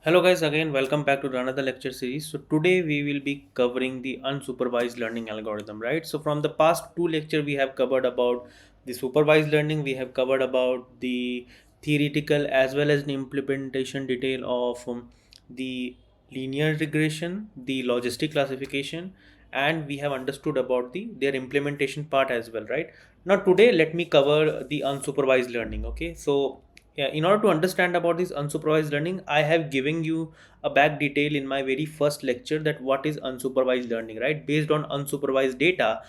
Hello guys, again welcome back to another lecture series. So today we will be covering the unsupervised learning algorithm, right? So from the past two lecture we have covered about the supervised learning, we have covered about the theoretical as well as the implementation detail of the linear regression, the logistic classification, and we have understood about their implementation part as well, right? Now today let me cover the unsupervised learning. Okay, so yeah, in order to understand about this unsupervised learning, I have given you a back detail in my very first lecture that what is unsupervised learning, right? Based on unsupervised data,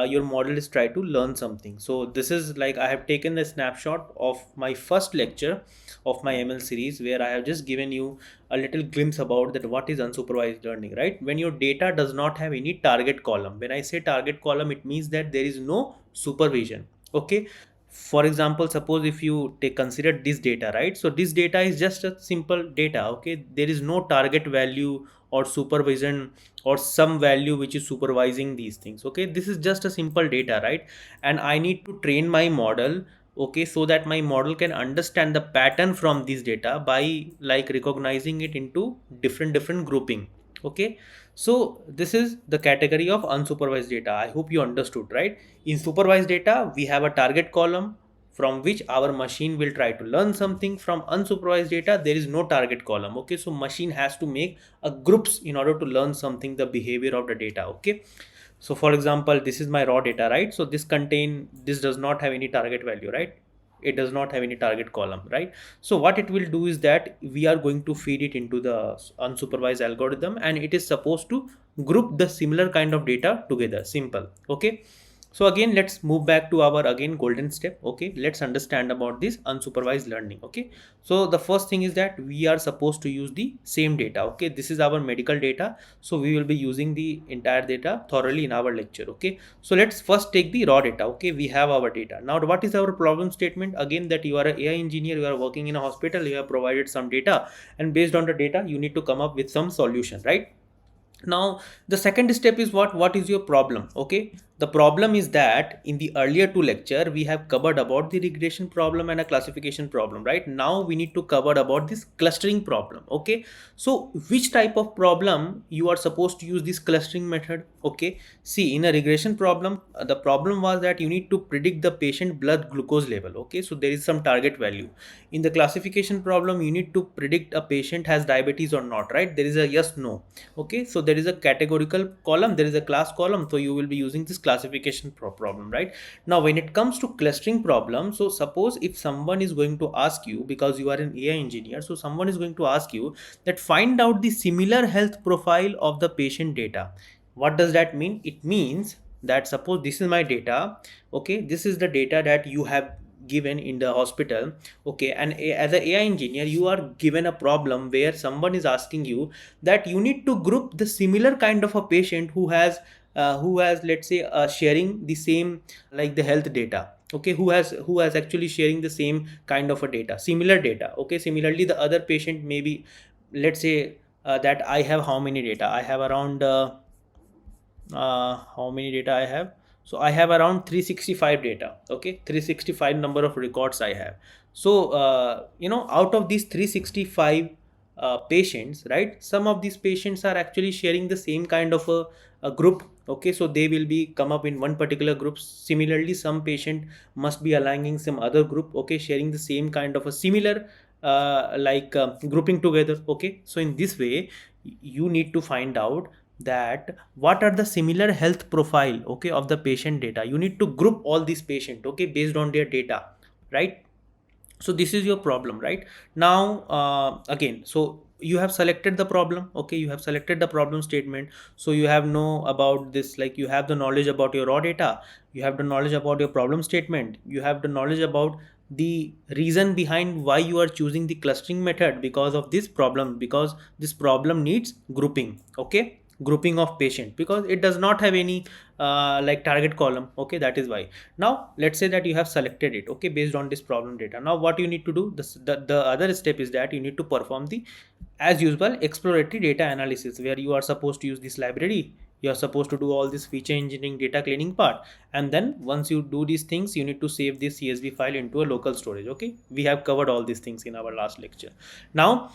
your model is try to learn something. So this is like I have taken a snapshot of my first lecture of my ML series where I have just given you a little glimpse about that what is unsupervised learning, right? When your data does not have any target column. When I say target column, it means that there is no supervision. Okay, for example, suppose if you take consider this data, right? So this data is just a simple data. Okay, there is no target value or supervision or some value which is supervising these things. Okay, this is just a simple data, right? And I need to train my model, okay, so that my model can understand the pattern from this data by like recognizing it into different grouping. Okay, so this is the category of unsupervised data. I hope you understood, right? In supervised data, we have a target column from which our machine will try to learn something. From unsupervised data, there is no target column. Okay, so machine has to make a groups in order to learn something, the behavior of the data. Okay, so for example, this is my raw data, right? So this does not have any target value, right? It does not have any target column, right? So what it will do is that we are going to feed it into the unsupervised algorithm, and it is supposed to group the similar kind of data together. Simple. Okay, so again, let's move back to our again golden step. Okay, let's understand about this unsupervised learning. Okay, so the first thing is that we are supposed to use the same data. Okay, this is our medical data, so we will be using the entire data thoroughly in our lecture. Okay, so let's first take the raw data. Okay, we have our data. Now what is our problem statement? Again, that you are an AI engineer, you are working in a hospital, you have provided some data, and based on the data you need to come up with some solution, right? Now the second step is what is your problem? Okay, the problem is that in the earlier two lecture we have covered about the regression problem and a classification problem, right? Now we need to cover about this clustering problem. Okay, so which type of problem you are supposed to use this clustering method? Okay, see, in a regression problem, the problem was that you need to predict the patient blood glucose level. Okay, so there is some target value. In the classification problem, you need to predict a patient has diabetes or not, right? There is a yes no. Okay, so there is a categorical column, there is a class column, so you will be using this classification problem, right? Now when it comes to clustering problem, so suppose if someone is going to ask you, because you are an AI engineer, so someone is going to ask you that find out the similar health profile of the patient data. What does that mean? It means that suppose this is my data. Okay, this is the data that you have given in the hospital. Okay, and as an AI engineer, you are given a problem where someone is asking you that you need to group the similar kind of a patient who has let's say sharing the same like the health data. Okay, who has actually sharing the same kind of a data, similar data. Okay, similarly the other patient maybe, let's say that I have how many data I have around how many data I have. So I have around 365 data. Okay, 365 number of records I have. So out of these 365 patients, right, some of these patients are actually sharing the same kind of a group. Okay, so they will be come up in one particular group. Similarly, some patient must be aligning some other group. Okay, sharing the same kind of a similar grouping together. Okay, so in this way you need to find out that what are the similar health profile, okay, of the patient data. You need to group all these patient, okay, based on their data, right? So this is your problem, right? Now again, so you have selected the problem. Okay, you have selected the problem statement, so you have know about this, like you have the knowledge about your raw data, you have the knowledge about your problem statement, you have the knowledge about the reason behind why you are choosing the clustering method, because of this problem, because this problem needs grouping. Okay, grouping of patient, because it does not have any like target column. Okay, that is why. Now let's say that you have selected it, okay, based on this problem data. Now what you need to do, the other step is that you need to perform the, as usual, exploratory data analysis, where you are supposed to use this library, you are supposed to do all this feature engineering, data cleaning part, and then once you do these things, you need to save this CSV file into a local storage. Okay, we have covered all these things in our last lecture. Now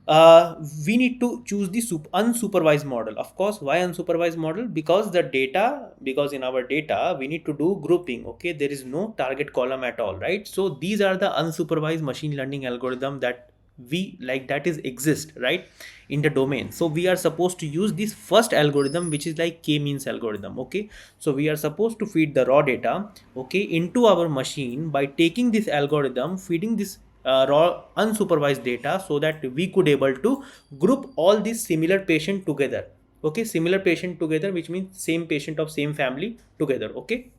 we need to choose the unsupervised model. Of course, why unsupervised model? Because the data, because in our data we need to do grouping. Okay, there is no target column at all, right? So these are the unsupervised machine learning algorithm that we like, that is exist, right, in the domain. So we are supposed to use this first algorithm, which is like k-means algorithm. Okay, so we are supposed to feed the raw data, okay, into our machine by taking this algorithm, feeding this raw unsupervised data, so that we could able to group all these similar patient together. Okay, similar patient together, which means same patient of same family together. Okay,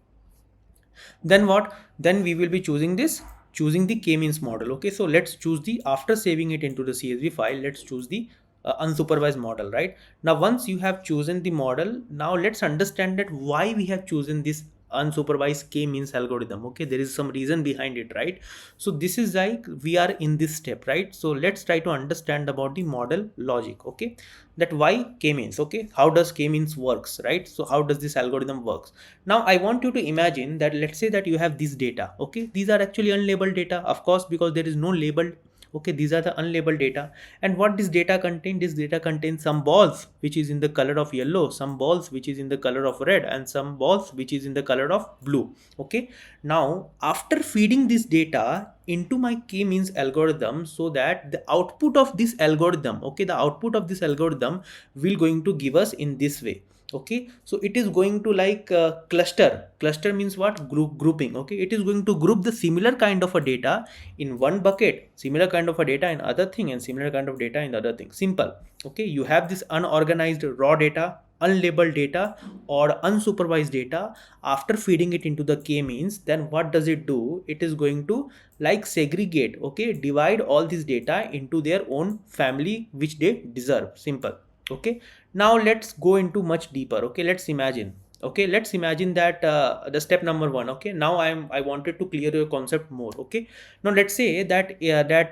then what? Then we will be choosing the k-means model. Okay, so let's choose the, after saving it into the CSV file, let's choose the unsupervised model. Right now, once you have chosen the model, now let's understand that why we have chosen this unsupervised k-means algorithm. Okay, there is some reason behind it, right? So this is like we are in this step, right? So let's try to understand about the model logic. Okay, that why k-means. Okay, how does k-means works, right? So how does this algorithm works? Now I want you to imagine that, let's say that you have this data. Okay, these are actually unlabeled data, of course, because there is no labeled. Okay, these are the unlabeled data. And what this data contain? This data contains some balls which is in the color of yellow, some balls which is in the color of red, and some balls which is in the color of blue. Okay, now after feeding this data into my k-means algorithm, so that the output of this algorithm, okay, the output of this algorithm will going to give us in this way. Okay, so it is going to like cluster means what? Grouping. Okay, it is going to group the similar kind of a data in one bucket, similar kind of a data in other thing, and similar kind of data in the other thing. Simple. Okay, you have this unorganized raw data, unlabeled data, or unsupervised data. After feeding it into the k-means, then what does it do? It is going to like segregate, okay, divide all this data into their own family which they deserve. Simple. Okay, now let's go into much deeper. Okay, let's imagine. Okay, let's imagine that the step number one. Okay, now I wanted to clear your concept more. Okay, now let's say that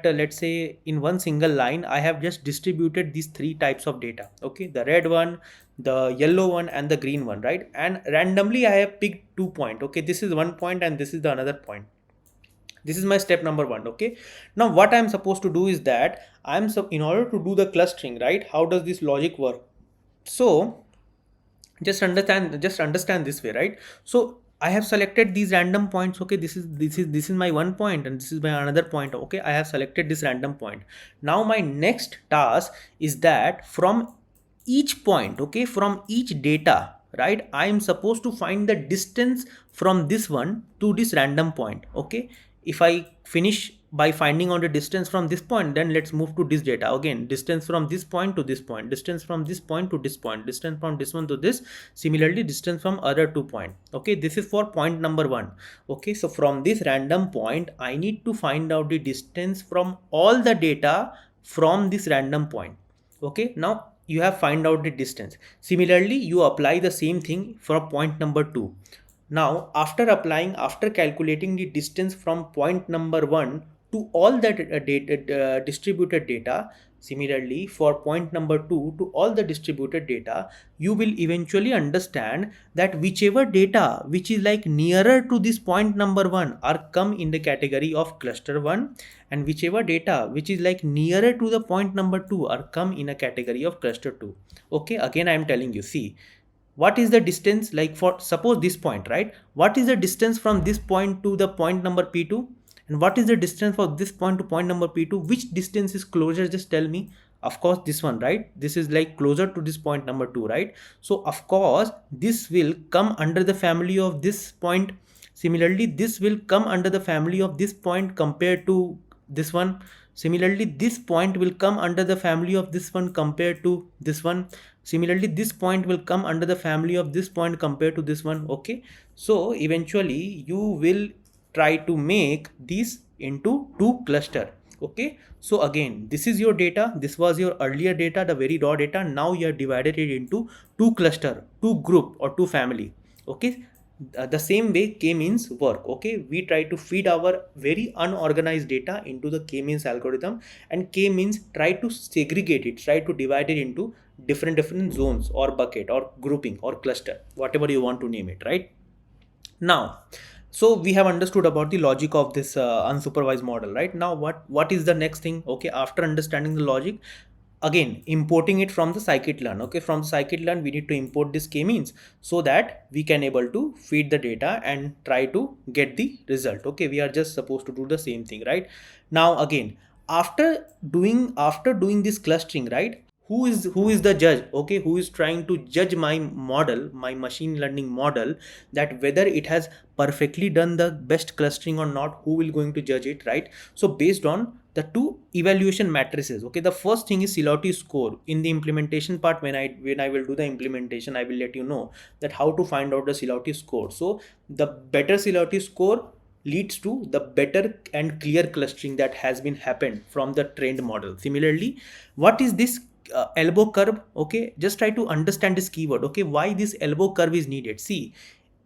let's say in one single line I have just distributed these three types of data. Okay, the red one, the yellow one, and the green one, right? And randomly I have picked 2 point. Okay, this is one point and this is the another point. This is my step number one. Okay, now what I'm supposed to do is that in order to do the clustering, right, how does this logic work? So just understand this way, right? So I have selected these random points. Okay, this is my one point and this is my another point. Okay, I have selected this random point. Now my next task is that from each point, okay, from each data, right, I am supposed to find the distance from this one to this random point. Okay, if I finish by finding out the distance from this point, then let's move to this data again. Distance from this point to this point, distance from this point to this point, distance from this one to this, similarly distance from other 2 point. Okay, this is for point number one. Okay, so from this random point I need to find out the distance from all the data from this random point. Okay, now you have find out the distance. Similarly, you apply the same thing for point number two. Now, after calculating the distance from point number one to all the distributed data, similarly for point number two to all the distributed data, you will eventually understand that whichever data which is like nearer to this point number one are come in the category of cluster one, and whichever data which is like nearer to the point number two are come in a category of cluster two. Okay, again I am telling you, see, what is the distance, like for suppose this point, right? What is the distance from this point to the point number p2, and what is the distance from this point to point number p2? Which distance is closer? Just tell me. Of course this one, right? This is like closer to this point number 2, right? So of course this will come under the family of this point. Similarly this will come under the family of this point compared to this one. Similarly this point will come under the family of this one compared to this one. Similarly this point will come under the family of this point compared to this one. Okay, so eventually you will try to make these into two cluster. Okay, so again this is your data, this was your earlier data, the very raw data. Now you have divided it into two cluster, two group, or two family. Okay, the same way k-means work. Okay, we try to feed our very unorganized data into the k-means algorithm, and k-means try to segregate it, try to divide it into different zones or bucket or grouping or cluster, whatever you want to name it, right? Now, So we have understood about the logic of this unsupervised model, right? Now what is the next thing? Okay, after understanding the logic, again importing it from the scikit-learn. Okay, from the scikit-learn we need to import this k-means so that we can able to feed the data and try to get the result. Okay, we are just supposed to do the same thing, right? Now again, after doing this clustering, right, who is the judge? Okay, who is trying to judge my model, my machine learning model, that whether it has perfectly done the best clustering or not? Who will going to judge it, right? So based on the two evaluation matrices. Okay, the first thing is seniority score. In the implementation part, when I will do the implementation, I will let you know that how to find out the seniority score. So the better seniority score leads to the better and clear clustering that has been happened from the trained model. Similarly, what is this elbow curve? Okay, just try to understand this keyword. Okay, why this elbow curve is needed? See,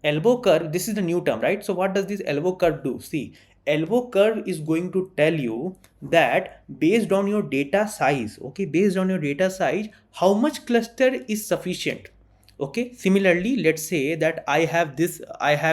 elbow curve, this is the new term, right? So what does this elbow curve do? See, elbow curve is going to tell you that based on your data size, okay, based on your data size, how much cluster is sufficient. Okay, similarly, let's say that I have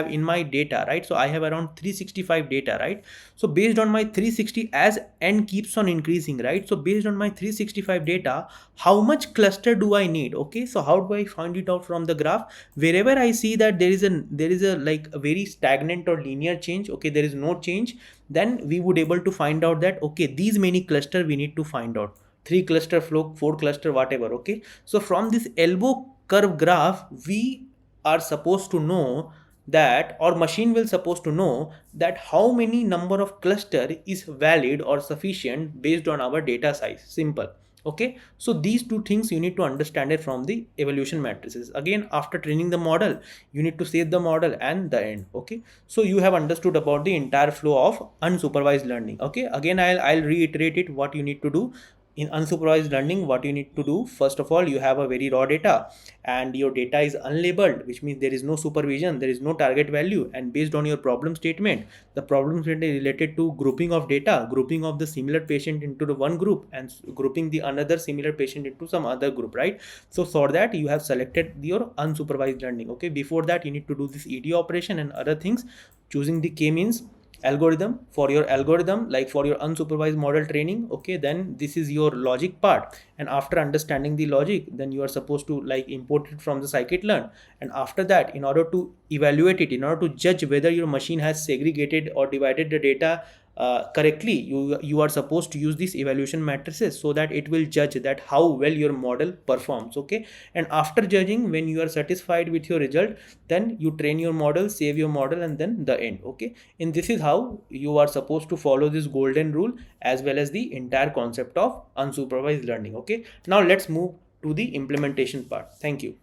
in my data, right? So I have around 365 data, right? So based on my 360, as n keeps on increasing, right? So based on my 365 data, how much cluster do I need? Okay, so how do I find it out from the graph? Wherever I see that there is a like a very stagnant or linear change, okay, there is no change, then we would able to find out that okay, these many cluster we need to find out, 3 cluster flow, 4 cluster, whatever. Okay, so from this elbow curve graph, we are supposed to know that, or machine will supposed to know that how many number of cluster is valid or sufficient based on our data size. Simple. Okay, so these two things you need to understand it from the evaluation matrices. Again, after training the model, you need to save the model and the end. Okay, so you have understood about the entire flow of unsupervised learning. Okay, again, I'll reiterate it, what you need to do in unsupervised learning. What you need to do, first of all, you have a very raw data and your data is unlabeled, which means there is no supervision, there is no target value, and based on your problem statement, the problem statement is related to grouping of data, grouping of the similar patient into the one group and grouping the another similar patient into some other group, right? So for that you have selected your unsupervised learning. Okay, before that you need to do this ED operation and other things, choosing the k-means algorithm for your algorithm, like for your unsupervised model training. Okay, then this is your logic part, and after understanding the logic, then you are supposed to like import it from the scikit-learn. And after that, in order to evaluate it, in order to judge whether your machine has segregated or divided the data correctly, you are supposed to use these evaluation matrices so that it will judge that how well your model performs. Okay, and after judging, when you are satisfied with your result, then you train your model, save your model, and then the end. Okay, and this is how you are supposed to follow this golden rule as well as the entire concept of unsupervised learning. Okay, now let's move to the implementation part. Thank you.